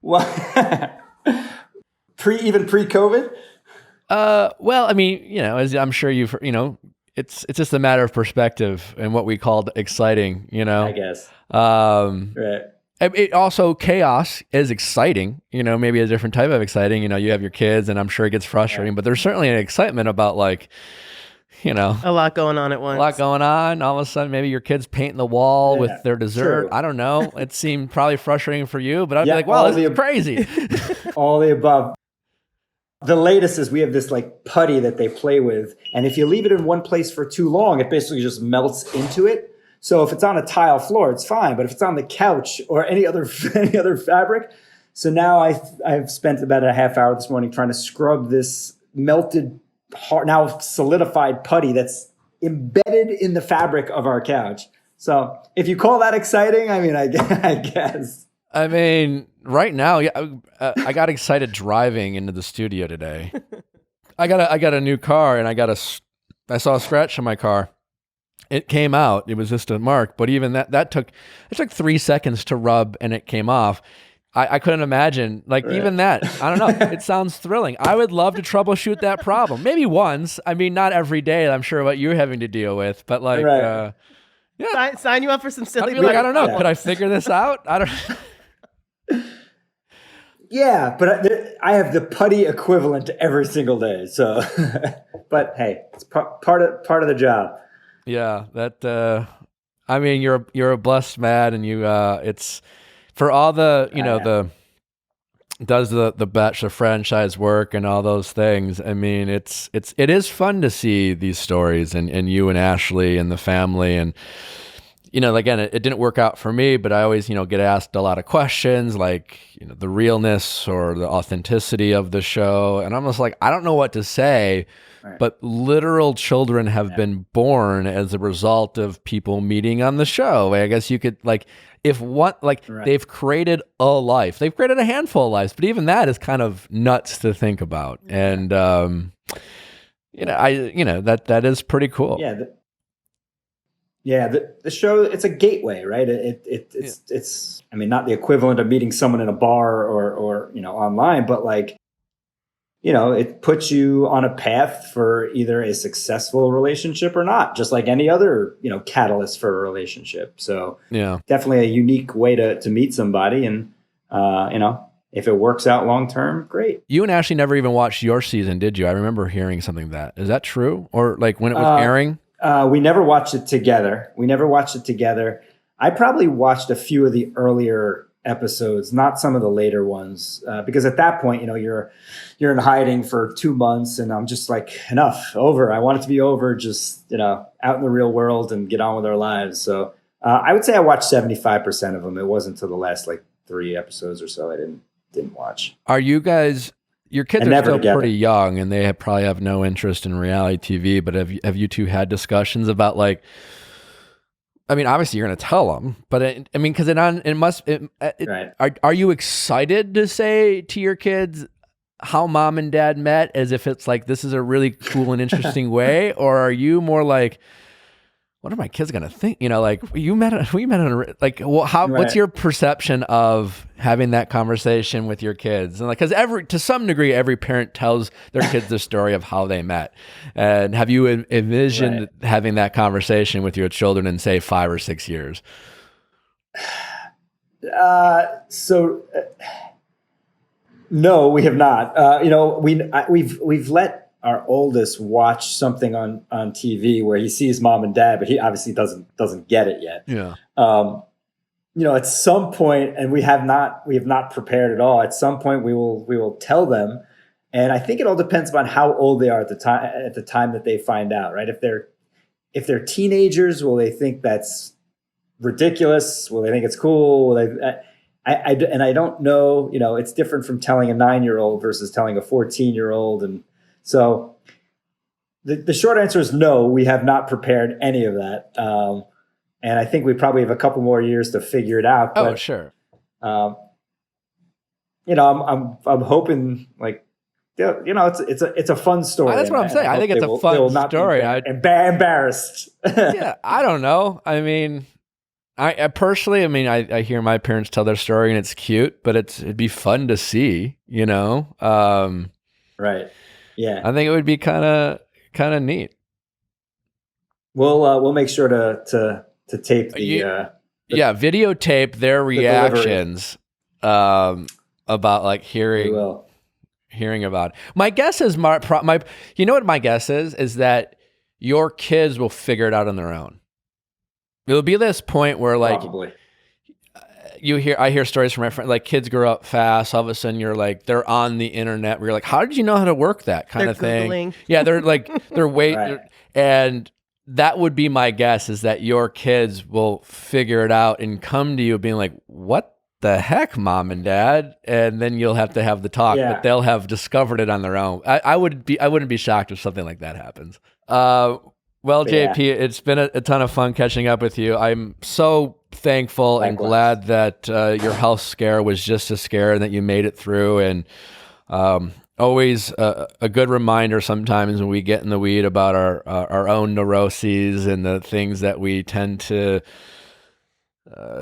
Well, pre-COVID. Well, I mean, as I'm sure it's just a matter of perspective and what we called exciting. I guess. Right. It also, chaos is exciting, maybe a different type of exciting. You have your kids, and I'm sure it gets frustrating, but there's certainly an excitement about, like, a lot going on at once. A lot going on. All of a sudden, maybe your kids painting the wall with their dessert. True. I don't know. It seemed probably frustrating for you, but I'd be like, wow, this is crazy. All the above. The latest is we have this like putty that they play with, and if you leave it in one place for too long, it basically just melts into it. So if it's on a tile floor, it's fine. But if it's on the couch or any other fabric, so now I've spent about a half hour this morning trying to scrub this melted, now solidified putty that's embedded in the fabric of our couch. So if you call that exciting, I mean, I guess. I mean, right now, yeah, I got excited driving into the studio today. I got a new car, and I saw a scratch on my car. It came out. It was just a mark, but even that took 3 seconds to rub, and it came off. I couldn't imagine, like, right. Even that. I don't know. It sounds thrilling. I would love to troubleshoot that problem. Maybe once. I mean, not every day. I'm sure what you're having to deal with, but like, right. Yeah. Sign you up for some silly. I'd be like, I don't know. Yeah. Could I figure this out? I don't. Yeah, but I have the putty equivalent every single day. So, but hey, it's part of the job. Yeah, that. I mean, you're a blessed man, and you. It's for all the does the Bachelor franchise work and all those things. I mean, it is fun to see these stories and you and Ashley and the family and. Again, it didn't work out for me, but I always, get asked a lot of questions like, the realness or the authenticity of the show. And I'm just like, I don't know what to say, right. But literal children have been born as a result of people meeting on the show. I guess you could right. They've created a life. They've created a handful of lives, but even that is kind of nuts to think about. And, that is pretty cool. Yeah. Yeah, the show, it's a gateway, right? It's I mean, not the equivalent of meeting someone in a bar or online, but it puts you on a path for either a successful relationship or not, just like any other, catalyst for a relationship. So yeah, definitely a unique way to meet somebody. And, if it works out long term, great. You and Ashley never even watched your season, did you? I remember hearing something like that. Is that true? Or like when it was airing? We never watched it together. I probably watched a few of the earlier episodes, not some of the later ones, because at that point, you're in hiding for 2 months, and I'm just like, enough, over. I want it to be over, just out in the real world and get on with our lives. So I would say I watched 75% of them. It wasn't until the last 3 episodes or so I didn't watch. Are you guys? Your kids are still pretty young, and they probably have no interest in reality TV. But have you two had discussions about I mean, obviously you're going to tell them, but because right. Are you excited to say to your kids how mom and dad met, as if it's like this is a really cool and interesting way, or are you more like, what are my kids going to think? We met on right. What's your perception of having that conversation with your kids? And because to some degree, every parent tells their kids the story of how they met. And have you envisioned right. having that conversation with your children in say 5 or 6 years? No, we have not. We've let our oldest watch something on TV where he sees mom and dad, but he obviously doesn't get it yet. Yeah. At some point, and we have not prepared at all. At some point, we will tell them, and I think it all depends upon how old they are at the time that they find out. Right? If they're teenagers, will they think that's ridiculous? Will they think it's cool? Will they? I don't know. It's different from telling a 9-year-old versus telling a 14-year-old, and so the short answer is no, we have not prepared any of that. And I think we probably have a couple more years to figure it out. But, sure. I'm hoping it's a fun story. That's what I'm saying. I think it's a fun story. Embarrassed. Yeah, I don't know. I mean, I personally, I hear my parents tell their story and it's cute, but it'd be fun to see, Right. Yeah, I think it would be kind of neat. We'll make sure to tape the videotape their reactions about hearing about it. My guess is you know what my guess is that your kids will figure it out on their own. It'll be this point where probably. I hear stories from my friends, kids grow up fast. All of a sudden you're they're on the internet. We're how did you know how to work that kind of thing? Googling. Yeah. They're right. And that would be my guess, is that your kids will figure it out and come to you being like, what the heck, mom and dad? And then you'll have to have the talk, but they'll have discovered it on their own. I wouldn't be shocked if something like that happens. Well, But JP, it's been a ton of fun catching up with you. I'm so thankful and glad that your health scare was just a scare and that you made it through. And always a good reminder sometimes when we get in the weed about our own neuroses and the things that we tend to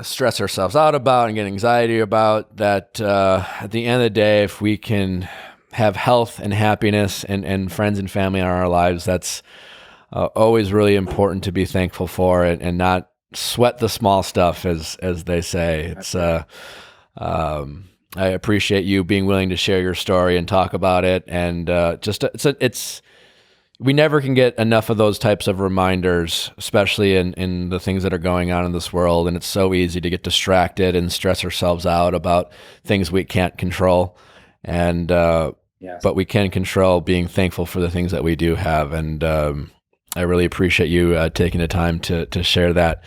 stress ourselves out about and get anxiety about, that at the end of the day, if we can have health and happiness and friends and family in our lives, that's always really important to be thankful for, and not sweat the small stuff, as they say. It's I appreciate you being willing to share your story and talk about it, and it's we never can get enough of those types of reminders, especially in the things that are going on in this world. And it's so easy to get distracted and stress ourselves out about things we can't control. And but we can control being thankful for the things that we do have. And I really appreciate you taking the time to share that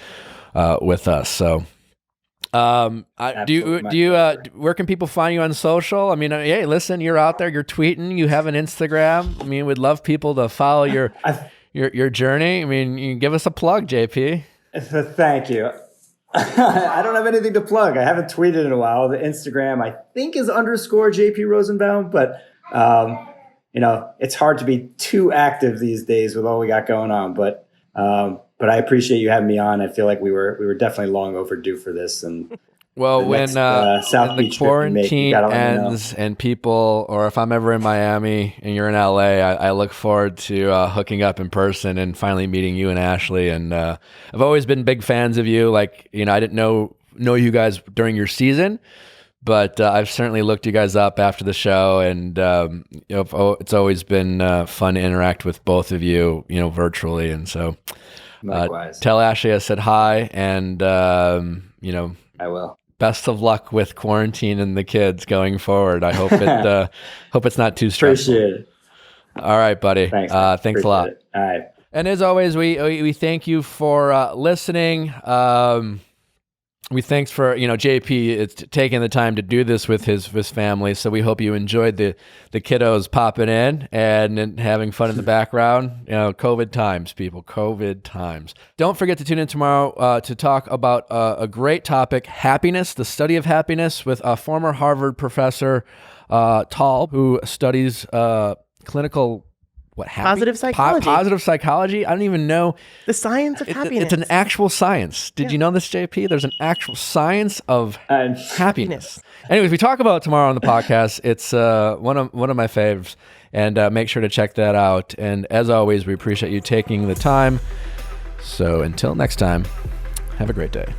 with us. So. Where can people find you on social? I mean, hey, listen, you're out there, you're tweeting, you have an Instagram. I mean, we'd love people to follow your journey. I mean, you can give us a plug, JP. Thank you. I don't have anything to plug. I haven't tweeted in a while. The Instagram, I think, is _JP Rosenbaum, but it's hard to be too active these days with all we got going on. But I appreciate you having me on. I feel like we were definitely long overdue for this. And well, when the quarantine ends and people, or if I'm ever in Miami and you're in LA, I look forward to hooking up in person and finally meeting you and Ashley. And I've always been big fans of you. Like, I didn't know you guys during your season, but I've certainly looked you guys up after the show, and it's always been fun to interact with both of you, virtually. And so. Tell Ashley I said hi, and I will. Best of luck with quarantine and the kids going forward. I hope hope it's not too stressful. Appreciate it. All right, buddy. Thanks a lot. It. All right. And as always, we thank you for listening. We thanks for JP taking the time to do this with his family. So we hope you enjoyed the kiddos popping in and having fun in the background. COVID times, people. COVID times. Don't forget to tune in tomorrow to talk about a great topic: happiness, the study of happiness, with a former Harvard professor, Tal, who studies clinical. Positive psychology. Positive psychology. I don't even know. The science of happiness. It's an actual science. Did you know this, JP? There's an actual science of happiness. Anyways, we talk about it tomorrow on the podcast. It's one of my faves, and make sure to check that out. And as always, we appreciate you taking the time. So until next time, have a great day.